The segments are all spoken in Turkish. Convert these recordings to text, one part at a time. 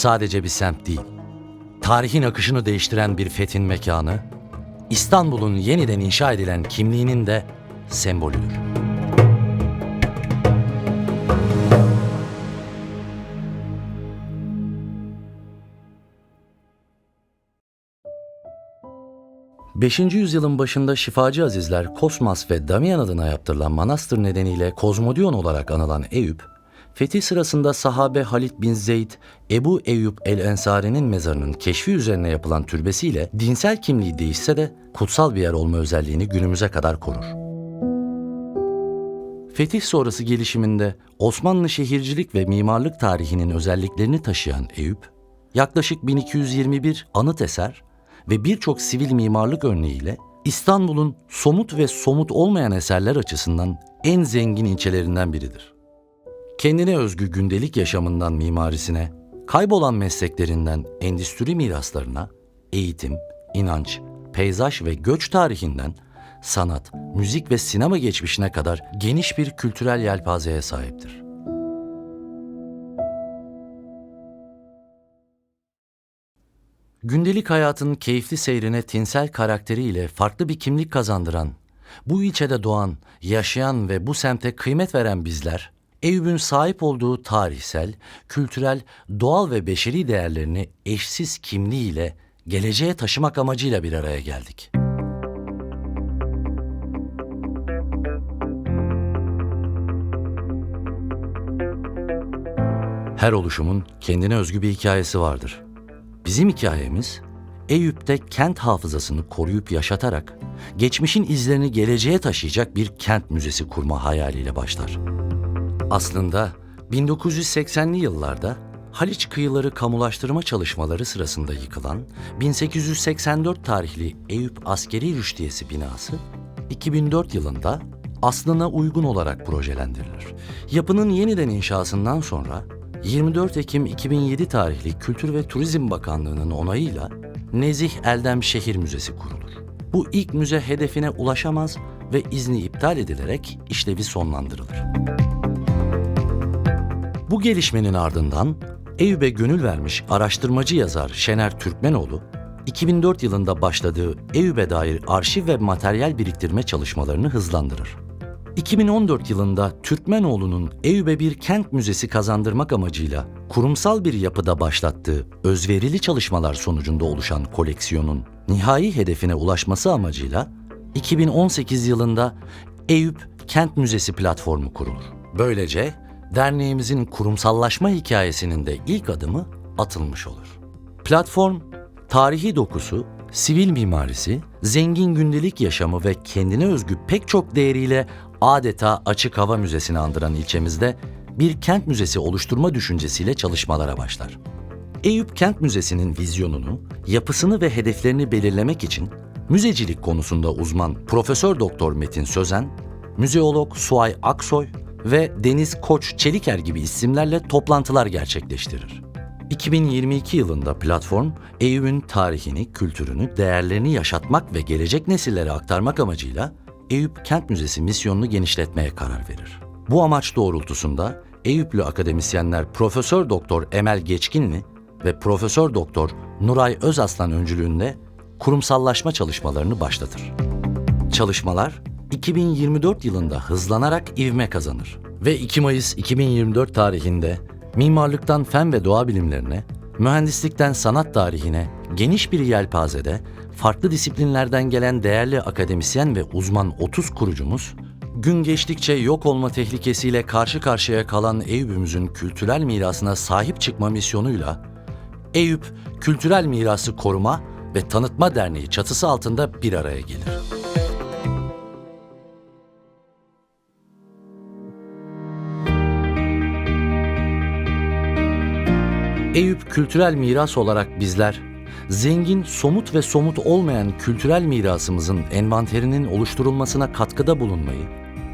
sadece bir semt değil, tarihin akışını değiştiren bir fethin mekanı, İstanbul'un yeniden inşa edilen kimliğinin de sembolüdür. Beşinci yüzyılın başında şifacı azizler Kosmas ve Damian adına yaptırılan manastır nedeniyle Kozmodion olarak anılan Eyüp, fetih sırasında sahabe Halid bin Zeyd, Ebu Eyyub el-Ensari'nin mezarının keşfi üzerine yapılan türbesiyle dinsel kimliği değişse de kutsal bir yer olma özelliğini günümüze kadar korur. Fetih sonrası gelişiminde Osmanlı şehircilik ve mimarlık tarihinin özelliklerini taşıyan Eyüp, yaklaşık 1221 anıt eser ve birçok sivil mimarlık örneğiyle İstanbul'un somut ve somut olmayan eserler açısından en zengin ilçelerinden biridir. Kendine özgü gündelik yaşamından mimarisine, kaybolan mesleklerinden endüstri miraslarına, eğitim, inanç, peyzaj ve göç tarihinden sanat, müzik ve sinema geçmişine kadar geniş bir kültürel yelpazeye sahiptir. Gündelik hayatın keyifli seyrine tinsel karakteriyle farklı bir kimlik kazandıran, bu ilçede doğan, yaşayan ve bu semte kıymet veren bizler, Eyüp'ün sahip olduğu tarihsel, kültürel, doğal ve beşeri değerlerini eşsiz kimliğiyle geleceğe taşımak amacıyla bir araya geldik. Her oluşumun kendine özgü bir hikayesi vardır. Bizim hikayemiz, Eyüp'te kent hafızasını koruyup yaşatarak, geçmişin izlerini geleceğe taşıyacak bir kent müzesi kurma hayaliyle başlar. Aslında 1980'li yıllarda Haliç kıyıları kamulaştırma çalışmaları sırasında yıkılan 1884 tarihli Eyüp Askeri Rüştiyesi binası, 2004 yılında aslına uygun olarak projelendirilir. Yapının yeniden inşasından sonra 24 Ekim 2007 tarihli Kültür ve Turizm Bakanlığı'nın onayıyla Nezih Eldem Şehir Müzesi kurulur. Bu ilk müze hedefine ulaşamaz ve izni iptal edilerek işlevi sonlandırılır. Bu gelişmenin ardından Eyüp'e gönül vermiş araştırmacı yazar Şener Türkmenoğlu, 2004 yılında başladığı Eyüp'e dair arşiv ve materyal biriktirme çalışmalarını hızlandırır. 2014 yılında Türkmenoğlu'nun Eyüp'e bir kent müzesi kazandırmak amacıyla kurumsal bir yapıda başlattığı özverili çalışmalar sonucunda oluşan koleksiyonun nihai hedefine ulaşması amacıyla 2018 yılında Eyüp Kent Müzesi platformu kurulur. Böylece derneğimizin kurumsallaşma hikayesinin de ilk adımı atılmış olur. Platform, tarihi dokusu, sivil mimarisi, zengin gündelik yaşamı ve kendine özgü pek çok değeriyle adeta açık hava müzesini andıran ilçemizde bir kent müzesi oluşturma düşüncesiyle çalışmalara başlar. Eyüp Kent Müzesi'nin vizyonunu, yapısını ve hedeflerini belirlemek için müzecilik konusunda uzman Profesör Doktor Metin Sözen, müzeolog Suay Aksoy ve Deniz Koç Çeliker gibi isimlerle toplantılar gerçekleştirir. 2022 yılında platform, Eyüp'ün tarihini, kültürünü, değerlerini yaşatmak ve gelecek nesillere aktarmak amacıyla Eyüp Kent Müzesi misyonunu genişletmeye karar verir. Bu amaç doğrultusunda Eyüplü akademisyenler Profesör Doktor Emel Geçkinli ve Profesör Doktor Nuray Özaslan öncülüğünde kurumsallaşma çalışmalarını başlatır. Çalışmalar 2024 yılında hızlanarak ivme kazanır ve 2 Mayıs 2024 tarihinde mimarlıktan fen ve doğa bilimlerine, mühendislikten sanat tarihine geniş bir yelpazede farklı disiplinlerden gelen değerli akademisyen ve uzman 30 kurucumuz, gün geçtikçe yok olma tehlikesiyle karşı karşıya kalan Eyüp'ümüzün kültürel mirasına sahip çıkma misyonuyla Eyüp Kültürel Mirası Koruma ve Tanıtma Derneği çatısı altında bir araya gelir. Eyüp Kültürel Miras olarak bizler, zengin, somut ve somut olmayan kültürel mirasımızın envanterinin oluşturulmasına katkıda bulunmayı,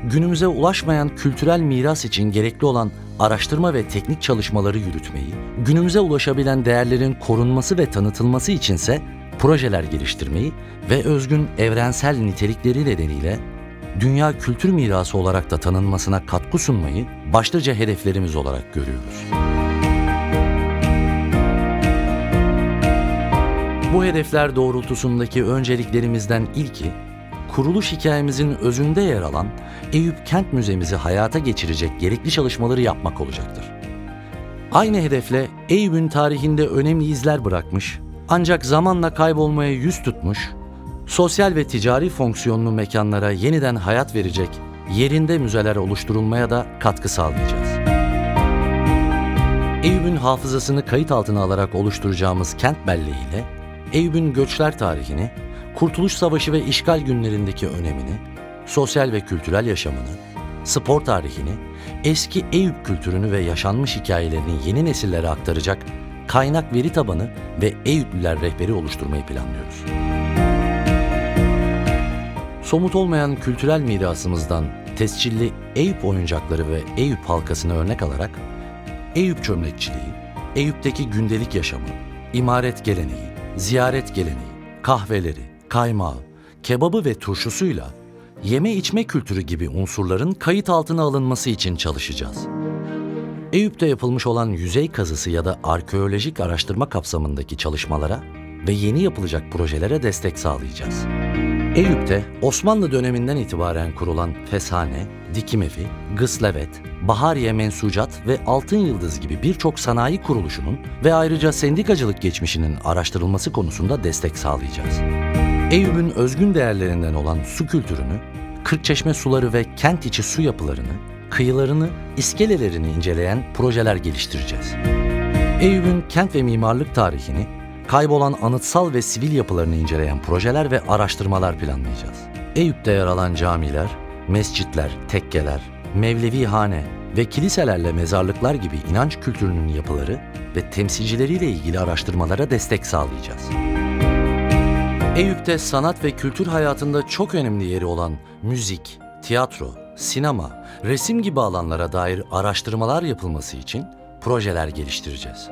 günümüze ulaşmayan kültürel miras için gerekli olan araştırma ve teknik çalışmaları yürütmeyi, günümüze ulaşabilen değerlerin korunması ve tanıtılması içinse projeler geliştirmeyi ve özgün evrensel nitelikleri nedeniyle dünya kültür mirası olarak da tanınmasına katkı sunmayı başlıca hedeflerimiz olarak görüyoruz. Bu hedefler doğrultusundaki önceliklerimizden ilki, kuruluş hikayemizin özünde yer alan Eyüp Kent Müzemizi hayata geçirecek gerekli çalışmaları yapmak olacaktır. Aynı hedefle Eyüp'ün tarihinde önemli izler bırakmış, ancak zamanla kaybolmaya yüz tutmuş, sosyal ve ticari fonksiyonlu mekanlara yeniden hayat verecek yerinde müzeler oluşturulmaya da katkı sağlayacağız. Eyüp'ün hafızasını kayıt altına alarak oluşturacağımız kent belleğiyle Eyüp'ün göçler tarihini, Kurtuluş Savaşı ve işgal günlerindeki önemini, sosyal ve kültürel yaşamını, spor tarihini, eski Eyüp kültürünü ve yaşanmış hikayelerini yeni nesillere aktaracak kaynak veri tabanı ve Eyüplüler rehberi oluşturmayı planlıyoruz. Somut olmayan kültürel mirasımızdan tescilli Eyüp oyuncakları ve Eyüp halkasını örnek alarak Eyüp çömlekçiliği, Eyüp'teki gündelik yaşamı, imaret geleneği, ziyaret geleneği, kahveleri, kaymağı, kebabı ve turşusuyla yeme içme kültürü gibi unsurların kayıt altına alınması için çalışacağız. Eyüp'te yapılmış olan yüzey kazısı ya da arkeolojik araştırma kapsamındaki çalışmalara ve yeni yapılacak projelere destek sağlayacağız. Eyüp'te Osmanlı döneminden itibaren kurulan Feshane, Dikimevi, Gıslevet, Bahariye Mensucat ve Altın Yıldız gibi birçok sanayi kuruluşunun ve ayrıca sendikacılık geçmişinin araştırılması konusunda destek sağlayacağız. Eyüp'ün özgün değerlerinden olan su kültürünü, Kırkçeşme suları ve kent içi su yapılarını, kıyılarını, iskelelerini inceleyen projeler geliştireceğiz. Eyüp'ün kent ve mimarlık tarihini, kaybolan anıtsal ve sivil yapılarını inceleyen projeler ve araştırmalar planlayacağız. Eyüp'te yer alan camiler, mescitler, tekkeler, Mevlevihane ve kiliselerle mezarlıklar gibi inanç kültürünün yapıları ve temsilcileriyle ilgili araştırmalara destek sağlayacağız. Eyüp'te sanat ve kültür hayatında çok önemli yeri olan müzik, tiyatro, sinema, resim gibi alanlara dair araştırmalar yapılması için projeler geliştireceğiz.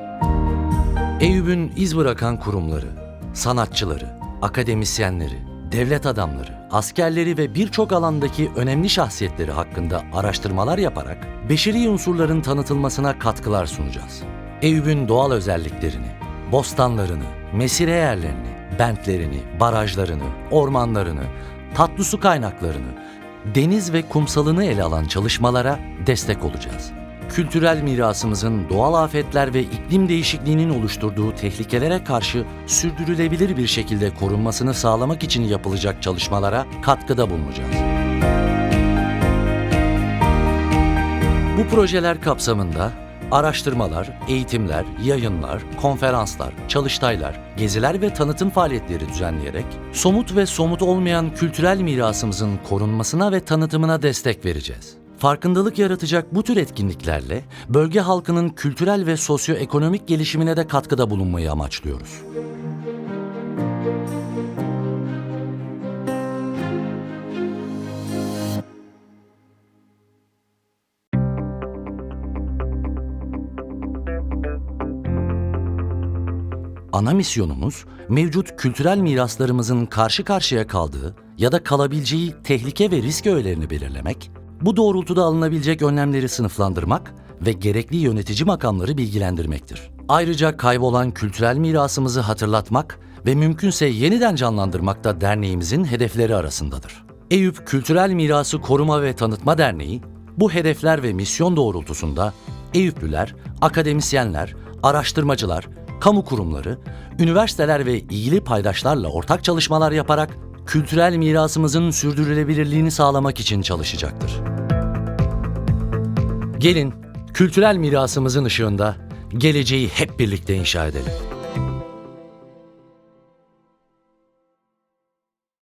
Eyüp'ün iz bırakan kurumları, sanatçıları, akademisyenleri, devlet adamları, askerleri ve birçok alandaki önemli şahsiyetleri hakkında araştırmalar yaparak beşeri unsurların tanıtılmasına katkılar sunacağız. Eyüp'ün doğal özelliklerini, bostanlarını, mesire yerlerini, bentlerini, barajlarını, ormanlarını, tatlı su kaynaklarını, deniz ve kumsalını ele alan çalışmalara destek olacağız. Kültürel mirasımızın doğal afetler ve iklim değişikliğinin oluşturduğu tehlikelere karşı sürdürülebilir bir şekilde korunmasını sağlamak için yapılacak çalışmalara katkıda bulunacağız. Bu projeler kapsamında araştırmalar, eğitimler, yayınlar, konferanslar, çalıştaylar, geziler ve tanıtım faaliyetleri düzenleyerek somut ve somut olmayan kültürel mirasımızın korunmasına ve tanıtımına destek vereceğiz. Farkındalık yaratacak bu tür etkinliklerle bölge halkının kültürel ve sosyoekonomik gelişimine de katkıda bulunmayı amaçlıyoruz. Ana misyonumuz, mevcut kültürel miraslarımızın karşı karşıya kaldığı ya da kalabileceği tehlike ve risk öğelerini belirlemek, bu doğrultuda alınabilecek önlemleri sınıflandırmak ve gerekli yönetici makamları bilgilendirmektir. Ayrıca kaybolan kültürel mirasımızı hatırlatmak ve mümkünse yeniden canlandırmak da derneğimizin hedefleri arasındadır. Eyüp Kültürel Mirası Koruma ve Tanıtma Derneği, bu hedefler ve misyon doğrultusunda Eyüplüler, akademisyenler, araştırmacılar, kamu kurumları, üniversiteler ve ilgili paydaşlarla ortak çalışmalar yaparak kültürel mirasımızın sürdürülebilirliğini sağlamak için çalışacaktır. Gelin, kültürel mirasımızın ışığında geleceği hep birlikte inşa edelim.